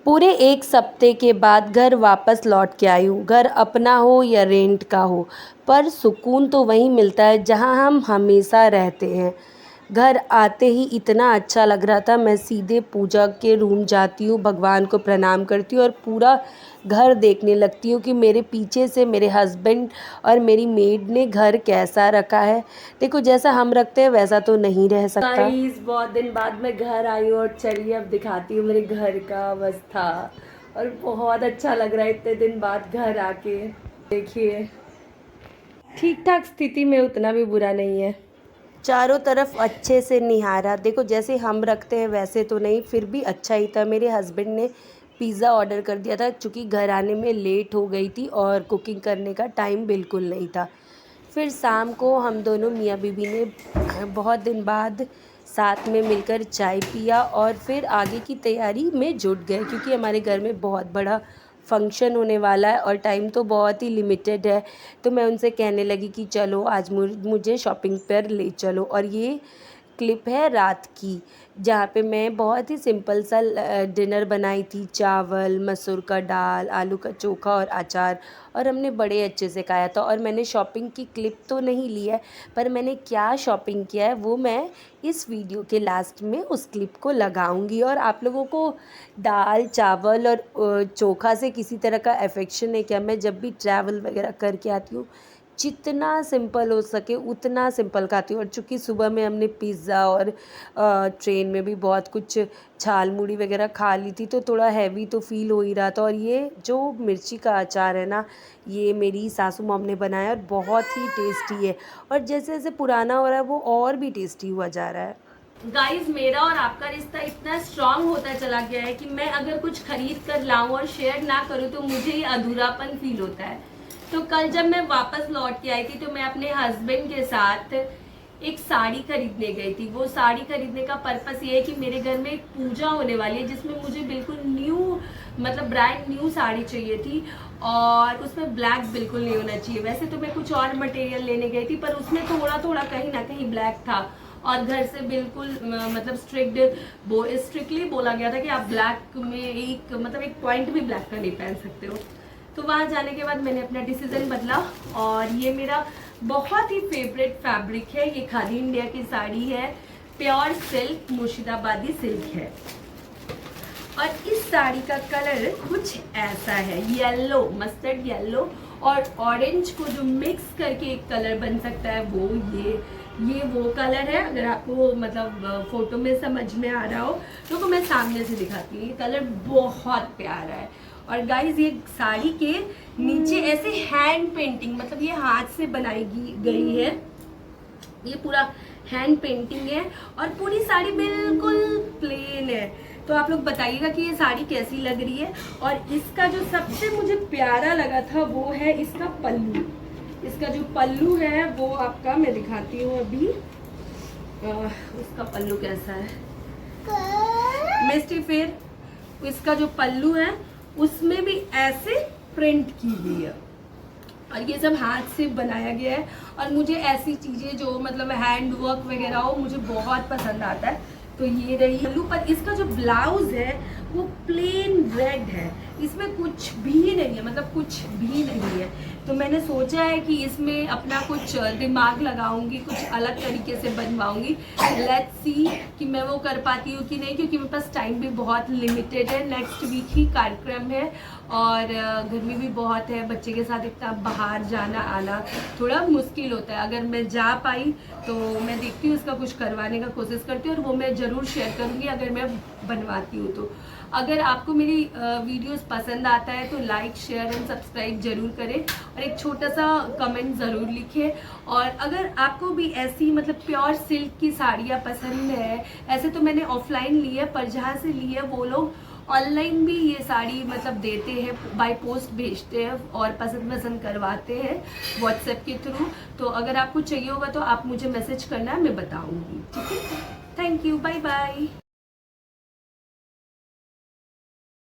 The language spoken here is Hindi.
पूरे एक हफ्ते के बाद घर वापस लौट के आई हूँ। घर अपना हो या रेंट का हो, पर सुकून तो वहीं मिलता है जहाँ हम हमेशा रहते हैं। घर आते ही इतना अच्छा लग रहा था, मैं सीधे पूजा के रूम जाती हूँ, भगवान को प्रणाम करती हूँ और पूरा घर देखने लगती हूँ कि मेरे पीछे से मेरे हस्बैंड और मेरी मेड ने घर कैसा रखा है। देखो, जैसा हम रखते हैं वैसा तो नहीं रह सकता। गाइस, बहुत दिन बाद मैं घर आई हूँ और चलिए अब दिखाती हूँ मेरे घर का अवस्था। और बहुत अच्छा लग रहा है इतने दिन बाद घर आके। देखिए, ठीक ठाक स्थिति में, उतना भी बुरा नहीं है। चारों तरफ अच्छे से निहारा। देखो, जैसे हम रखते हैं वैसे तो नहीं, फिर भी अच्छा ही था। मेरे हस्बैंड ने पिज़्ज़ा ऑर्डर कर दिया था क्योंकि घर आने में लेट हो गई थी और कुकिंग करने का टाइम बिल्कुल नहीं था। फिर शाम को हम दोनों मियाँ बीवी ने बहुत दिन बाद साथ में मिलकर चाय पिया और फिर आगे की तैयारी में जुट गए क्योंकि हमारे घर में बहुत बड़ा फंक्शन होने वाला है और टाइम तो बहुत ही लिमिटेड है। तो मैं उनसे कहने लगी कि चलो आज मुझे शॉपिंग पर ले चलो। और ये क्लिप है रात की, जहाँ पे मैं बहुत ही सिंपल सा डिनर बनाई थी। चावल, मसूर का दाल, आलू का चोखा और अचार, और हमने बड़े अच्छे से खाया था। और मैंने शॉपिंग की क्लिप तो नहीं ली है, पर मैंने क्या शॉपिंग किया है वो मैं इस वीडियो के लास्ट में उस क्लिप को लगाऊंगी। और आप लोगों को दाल, चावल और चोखा से किसी तरह का अफेक्शन है क्या? मैं जब भी ट्रैवल वगैरह करके आती हूँ, जितना सिंपल हो सके उतना सिंपल खाती हूँ। और चूँकि सुबह में हमने पिज़्ज़ा और ट्रेन में भी बहुत कुछ छाल मूढ़ी वगैरह खा ली थी, तो थोड़ा हैवी तो फील हो ही रहा था। और ये जो मिर्ची का अचार है ना, ये मेरी सासू मॉम ने बनाया और बहुत ही टेस्टी है। और जैसे जैसे पुराना हो रहा है वो और भी टेस्टी हुआ जा रहा है। गाइज, मेरा और आपका रिश्ता इतना स्ट्रांग होता चला गया है कि मैं अगर कुछ खरीद कर लाऊं और शेयर ना करूं तो मुझे ये अधूरापन फील होता है। तो कल जब मैं वापस लौट के आई थी तो मैं अपने हस्बैंड के साथ एक साड़ी खरीदने गई थी। वो साड़ी खरीदने का पर्पस ये है कि मेरे घर में एक पूजा होने वाली है जिसमें मुझे बिल्कुल न्यू, मतलब ब्रांड न्यू साड़ी चाहिए थी और उसमें ब्लैक बिल्कुल नहीं होना चाहिए। वैसे तो मैं कुछ और मटेरियल लेने गई थी पर उसमें थोड़ा थोड़ा कहीं ना कहीं ब्लैक था और घर से बिल्कुल मतलब स्ट्रिक्टली बोला गया था कि आप ब्लैक में एक पॉइंट भी ब्लैक का नहीं पहन सकते हो। तो वहाँ जाने के बाद मैंने अपना डिसीजन बदला और ये मेरा बहुत ही फेवरेट फैब्रिक है। ये खादी इंडिया की साड़ी है, प्योर सिल्क, मुर्शिदाबादी सिल्क है। और इस साड़ी का कलर कुछ ऐसा है, येलो, मस्टर्ड येलो और ऑरेंज को जो मिक्स करके एक कलर बन सकता है वो ये वो कलर है। अगर आपको मतलब फोटो में समझ में आ रहा हो तो मैं सामने से दिखाती हूँ। ये कलर बहुत प्यारा है। और गाइज, ये साड़ी के नीचे ऐसे हैंड पेंटिंग, मतलब ये हाथ से बनाई गई है, ये पूरा हैंड पेंटिंग है और पूरी साड़ी बिल्कुल प्लेन है। तो आप लोग बताइएगा कि ये साड़ी कैसी लग रही है। और इसका जो सबसे मुझे प्यारा लगा था वो है इसका पल्लू। इसका जो पल्लू है वो आपका मैं दिखाती हूँ अभी। उसका पल्लू कैसा है मिस्टी, फिर इसका जो पल्लू है उसमें भी ऐसे प्रिंट की गई है और ये सब हाथ से बनाया गया है। और मुझे ऐसी चीजें जो मतलब हैंड वर्क वगैरह हो मुझे बहुत पसंद आता है। तो ये रही पल्लू, पर इसका जो ब्लाउज है वो प्लेन रेड है, इसमें कुछ भी नहीं है, मतलब कुछ भी नहीं है। तो मैंने सोचा है कि इसमें अपना कुछ दिमाग लगाऊंगी, कुछ अलग तरीके से बनवाऊंगी। लेट्स सी कि मैं वो कर पाती हूँ कि नहीं, क्योंकि मेरे पास टाइम भी बहुत लिमिटेड है। नेक्स्ट वीक ही कार्यक्रम है और गर्मी भी बहुत है। बच्चे के साथ इतना बाहर जाना आना थोड़ा मुश्किल होता है। अगर मैं जा पाई तो मैं देखती हूँ, उसका कुछ करवाने का कोशिश करती हूँ और वो मैं ज़रूर शेयर करूँगी अगर मैं बनवाती हूँ तो। अगर आपको मेरी वीडियोस पसंद आता है तो लाइक, शेयर एंड सब्सक्राइब जरूर करें और एक छोटा सा कमेंट ज़रूर लिखें। और अगर आपको भी ऐसी मतलब प्योर सिल्क की साड़ियाँ पसंद है, ऐसे तो मैंने ऑफलाइन ली है पर जहाँ से ली है वो लोग ऑनलाइन भी ये साड़ी मतलब देते हैं, बाय पोस्ट भेजते हैं और पसंद करवाते हैं व्हाट्सएप के थ्रू। तो अगर आपको चाहिए होगा तो आप मुझे मैसेज करना, मैं बताऊंगी। ठीक है, थैंक यू, बाय बाय।